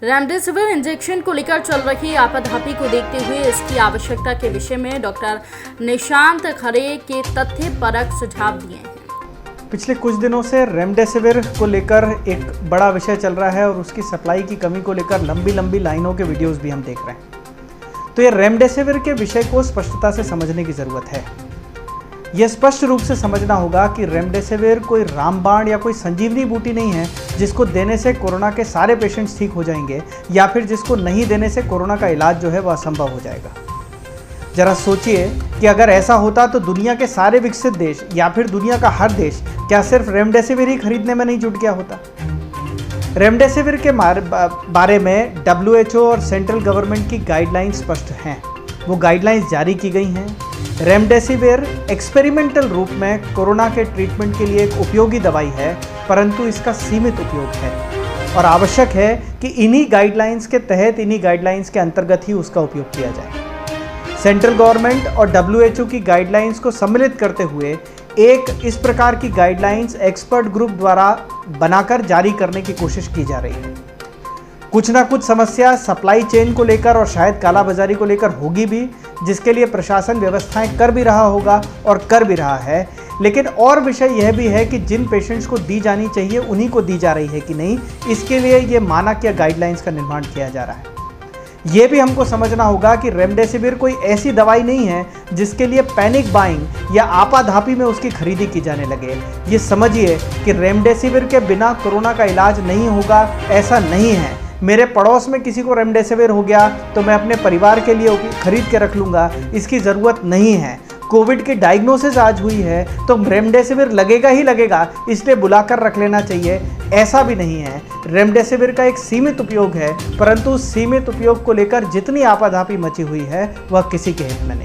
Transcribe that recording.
Remdesivir injection को लेकर चल रही आपाधापी को देखते हुए इसकी आवश्यकता के विषय में डॉक्टर निशांत खरे के तथ्यपरक सुझाव दिए हैं। पिछले कुछ दिनों से रेमडेसिविर को लेकर एक बड़ा विषय चल रहा है और उसकी सप्लाई की कमी को लेकर लंबी लंबी लाइनों के वीडियोस भी हम देख रहे हैं। तो ये रेमडेसिविर के विषय को स्पष्टता से समझने की ज़रूरत है। यह स्पष्ट रूप से समझना होगा कि रेमडेसिविर कोई रामबाण या कोई संजीवनी बूटी नहीं है जिसको देने से कोरोना के सारे पेशेंट्स ठीक हो जाएंगे या फिर जिसको नहीं देने से कोरोना का इलाज जो है वह असंभव हो जाएगा। जरा सोचिए कि अगर ऐसा होता तो दुनिया के सारे विकसित देश या फिर दुनिया का हर देश क्या सिर्फ रेमडेसिविर ही खरीदने में नहीं जुट गया होता। रेमडेसिविर के बारे में WHO और सेंट्रल गवर्नमेंट की गाइडलाइंस स्पष्ट हैं। वो गाइडलाइंस जारी की गई हैं। रेमडेसिविर एक्सपेरिमेंटल रूप में कोरोना के ट्रीटमेंट के लिए एक उपयोगी दवाई है, परंतु इसका सीमित उपयोग है और आवश्यक है कि इन्हीं गाइडलाइंस के तहत, इन्हीं गाइडलाइंस के अंतर्गत ही उसका उपयोग किया जाए। सेंट्रल गवर्नमेंट और WHO की गाइडलाइंस को सम्मिलित करते हुए एक इस प्रकार की गाइडलाइंस एक्सपर्ट ग्रुप द्वारा बनाकर जारी करने की कोशिश की जा रही है। कुछ ना कुछ समस्या सप्लाई चेन को लेकर और शायद कालाबाजारी को लेकर होगी भी, जिसके लिए प्रशासन व्यवस्थाएं कर भी रहा होगा और कर भी रहा है। लेकिन और विषय यह भी है कि जिन पेशेंट्स को दी जानी चाहिए उन्हीं को दी जा रही है कि नहीं, इसके लिए ये मानक या गाइडलाइंस का निर्माण किया जा रहा है। ये भी हमको समझना होगा कि रेमडेसिविर कोई ऐसी दवाई नहीं है जिसके लिए पैनिक बाइंग या आपाधापी में उसकी खरीदी की जाने लगे। ये समझिए कि रेमडेसिविर के बिना कोरोना का इलाज नहीं होगा, ऐसा नहीं है। मेरे पड़ोस में किसी को रेमडेसिविर हो गया तो मैं अपने परिवार के लिए खरीद के रख लूँगा, इसकी ज़रूरत नहीं है। कोविड की डायग्नोसिस आज हुई है तो रेमडेसिविर लगेगा ही लगेगा, इसलिए बुलाकर रख लेना चाहिए, ऐसा भी नहीं है। रेमडेसिविर का एक सीमित उपयोग है, परंतु उस सीमित उपयोग को लेकर जितनी आपाधापी मची हुई है वह किसी के हित में नहीं।